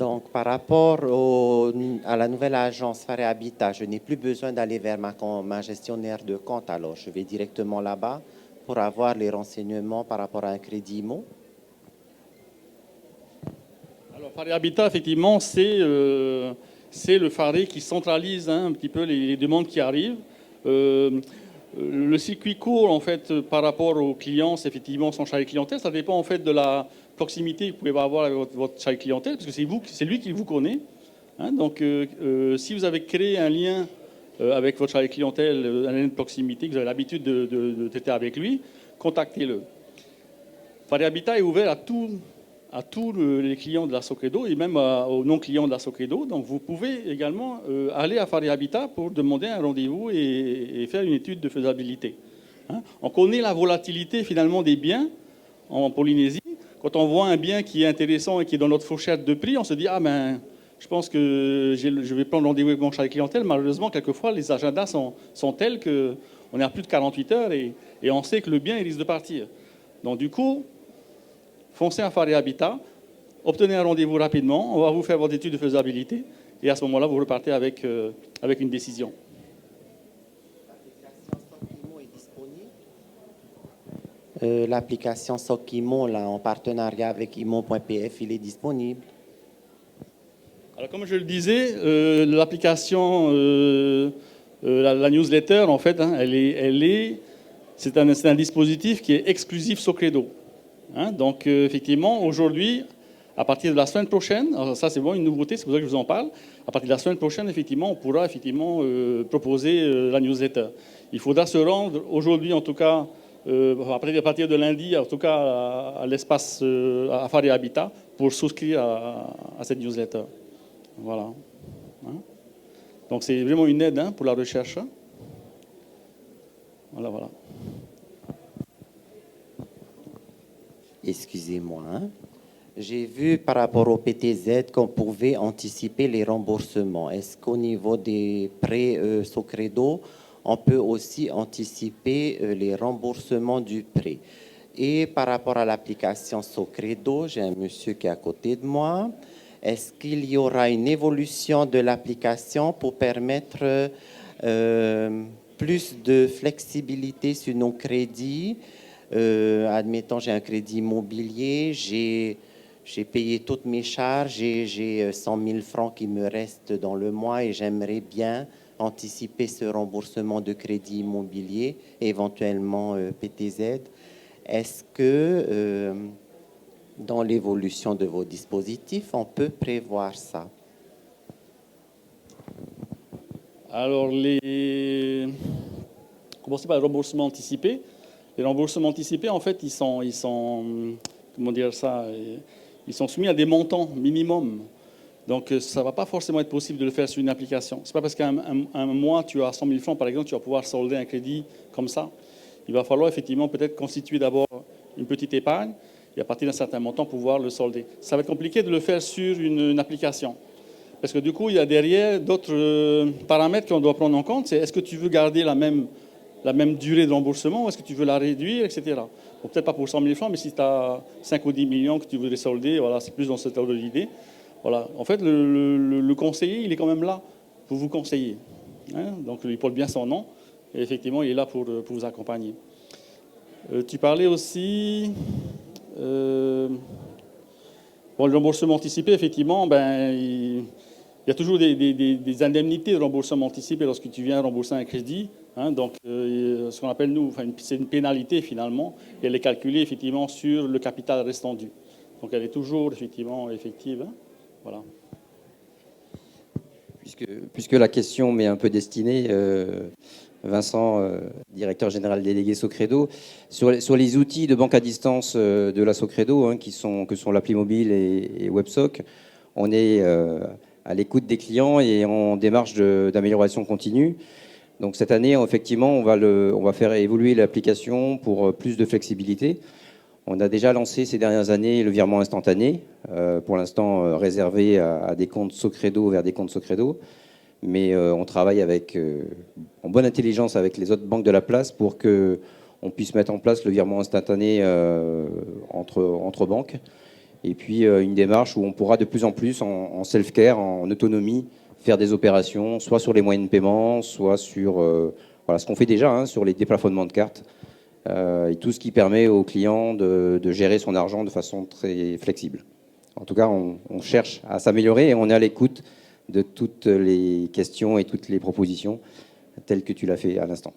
Donc, par rapport à la nouvelle agence Phare Habitat, je n'ai plus besoin d'aller vers ma gestionnaire de compte. Alors, je vais directement là-bas pour avoir les renseignements par rapport à un crédit IMO. Alors, Phare Habitat, effectivement, c'est le Phare qui centralise un petit peu les demandes qui arrivent. Le circuit court, en fait, par rapport aux clients, c'est effectivement son chargé de clientèle. Ça dépend, en fait, de la proximité que vous pouvez avoir avec votre chargé de clientèle, parce que c'est lui qui vous connaît. Hein. Donc, si vous avez créé un lien avec votre chargé de clientèle, un lien de proximité, que vous avez l'habitude de traiter avec lui, contactez-le. Phare Habitat est ouvert à tous les clients de la Socredo et même aux non-clients de la Socredo. Donc, vous pouvez également aller à Phare Habitat pour demander un rendez-vous et faire une étude de faisabilité. Hein. On connaît la volatilité finalement des biens en Polynésie. Quand on voit un bien qui est intéressant et qui est dans notre fourchette de prix, on se dit « Ah ben, je pense que je vais prendre rendez-vous avec mon chargé de clientèle ». Malheureusement, quelquefois, les agendas sont tels qu'on est à plus de 48 heures et on sait que le bien il risque de partir. Donc, du coup, foncez à Phare Habitat, obtenez un rendez-vous rapidement, on va vous faire votre étude de faisabilité et à ce moment-là, vous repartez avec une décision. L'application SOC IMO, là, en partenariat avec IMO.pf, il est disponible. Alors, comme je le disais, l'application, la newsletter, en fait, hein, c'est un dispositif qui est exclusif Socredo. Hein, donc, effectivement, aujourd'hui, à partir de la semaine prochaine, alors ça c'est vraiment une nouveauté, c'est pour ça que je vous en parle, à partir de la semaine prochaine, effectivement, on pourra effectivement proposer la newsletter. Il faudra se rendre, aujourd'hui en tout cas, à partir de lundi, en tout cas à l'espace à Phare Habitat, pour souscrire à cette newsletter. Voilà. Hein. Donc c'est vraiment une aide pour la recherche. Voilà. Excusez-moi. J'ai vu par rapport au PTZ qu'on pouvait anticiper les remboursements. Est-ce qu'au niveau des prêts Socredo, on peut aussi anticiper les remboursements du prêt? Et par rapport à l'application Socredo, j'ai un monsieur qui est à côté de moi. Est-ce qu'il y aura une évolution de l'application pour permettre plus de flexibilité sur nos crédits? Admettons, j'ai un crédit immobilier, j'ai payé toutes mes charges, j'ai 100 000 francs qui me restent dans le mois et j'aimerais bien anticiper ce remboursement de crédit immobilier, éventuellement PTZ. Est-ce que dans l'évolution de vos dispositifs, on peut prévoir ça? Alors, commencer par le remboursement anticipé. Les remboursements anticipés, en fait, ils sont soumis à des montants minimums. Donc, ça ne va pas forcément être possible de le faire sur une application. Ce n'est pas parce qu'un mois, tu as 100 000 francs, par exemple, tu vas pouvoir solder un crédit comme ça. Il va falloir effectivement peut-être constituer d'abord une petite épargne et à partir d'un certain montant, pouvoir le solder. Ça va être compliqué de le faire sur une application. Parce que du coup, il y a derrière d'autres paramètres qu'on doit prendre en compte. C'est est-ce que tu veux garder la même durée de remboursement ou est-ce que tu veux la réduire, etc. Bon, peut-être pas pour 100 000 francs, mais si tu as 5 ou 10 millions que tu voudrais solder, voilà, c'est plus dans cet ordre d'idée. Voilà. En fait, le conseiller, il est quand même là pour vous conseiller. Hein. Donc, il porte bien son nom. Et effectivement, il est là pour vous accompagner. Tu parlais aussi... le remboursement anticipé, effectivement, il y a toujours des indemnités de remboursement anticipé lorsque tu viens rembourser un crédit. Hein, donc, ce qu'on appelle, nous, c'est une pénalité, finalement, et elle est calculée, effectivement, sur le capital restant dû. Donc, elle est toujours, effectivement, effective. Hein, voilà. Puisque la question m'est un peu destinée, Vincent, directeur général délégué Socredo, sur les outils de banque à distance de la Socredo, que sont l'appli mobile et WebSoc, on est à l'écoute des clients et en démarche d'amélioration continue. Donc cette année, effectivement, on va faire évoluer l'application pour plus de flexibilité. On a déjà lancé ces dernières années le virement instantané, pour l'instant réservé à des comptes Socredo vers des comptes Socredo. Mais on travaille en bonne intelligence avec les autres banques de la place pour qu'on puisse mettre en place le virement instantané entre banques. Et puis une démarche où on pourra de plus en plus en self-care, en autonomie, faire des opérations, soit sur les moyens de paiement, soit sur voilà, ce qu'on fait déjà, hein, sur les déplafonnements de cartes, et tout ce qui permet aux clients de gérer son argent de façon très flexible. En tout cas, on cherche à s'améliorer et on est à l'écoute de toutes les questions et toutes les propositions telles que tu l'as fait à l'instant.